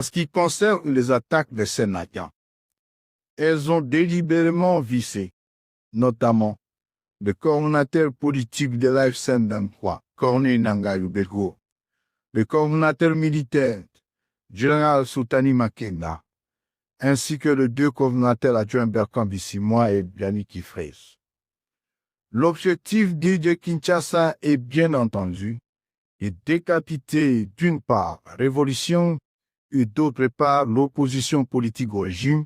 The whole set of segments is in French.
En ce qui concerne les attaques des Sénatiens, elles ont délibérément visé, notamment, le coordonnateur politique de l'AF-23, Corneille Nangaa Ubego, le coordonnateur militaire, général Soutani Makenga, ainsi que les deux coordonnateurs adjoints Bertrand Bissimois et Biani Kifres. L'objectif dit de Kinshasa est bien entendu de décapiter d'une part la révolution et d'autre part l'opposition politique au régime,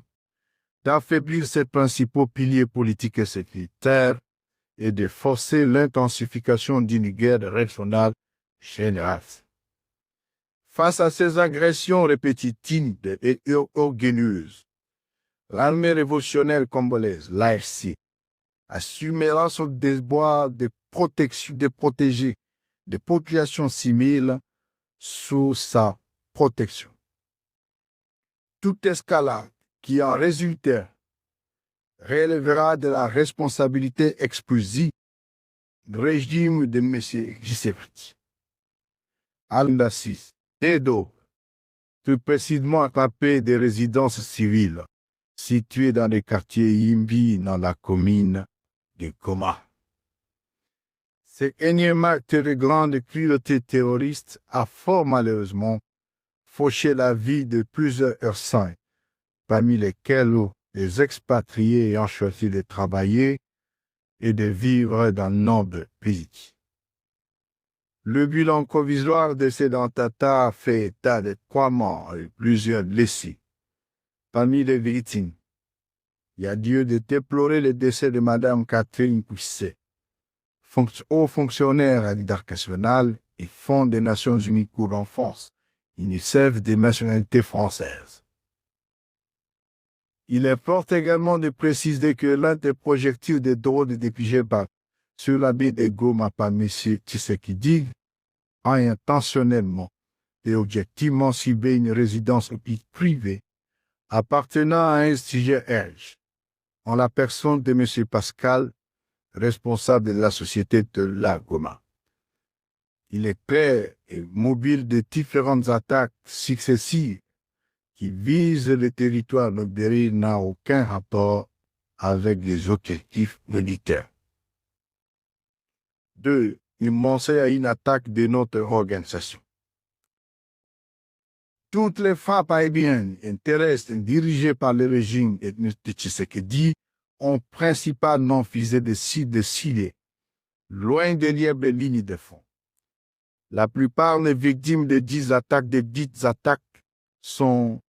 d'affaiblir ses principaux piliers politiques et sécuritaires et de forcer l'intensification d'une guerre régionale générale. Face à ces agressions répétitives et orgueilleuses, l'armée révolutionnaire congolaise, l'AFC, assumera son devoir de protéger les populations civiles sous sa protection. Toute escalade qui en résultera relèvera de la responsabilité exclusive du régime de M. Tshisekedi. Alunda 6. Et d'autres, plus précisément attrapé des résidences civiles situées dans les quartiers Yimbi dans la commune de Goma. Ce énième acte de grande cruauté terroriste a fort malheureusement fauché la vie de plusieurs Ursins, parmi lesquels les expatriés ayant choisi de travailler et de vivre dans de nombreux pays. Le bilan provisoire de ces attentats fait état de 3 morts et plusieurs blessés. Parmi les victimes, il y a lieu de déplorer le décès de Mme Catherine Pousset, haut fonctionnaire à l'Éducation nationale et Fonds des Nations Unies pour l'enfance, UNICEF des nationalités françaises. Il importe également de préciser que l'un des projectiles de drone dépigés sur la baie de Goma par M. Tshisekedi a intentionnellement et objectivement ciblé une résidence privée appartenant à un sujet Herge, en la personne de M. Pascal, responsable de la société de la Goma. Il est prêt et mobile de différentes attaques successives qui visent le territoire libéré n'a aucun rapport avec les objectifs militaires. 2. Il mentionne à une attaque de notre organisation. Toutes les frappes aériennes terrestres dirigées par le régime de Tshisekedi ont principalement visé des sites de ciblés, loin derrière les lignes de front. La plupart des victimes de dites attaques sont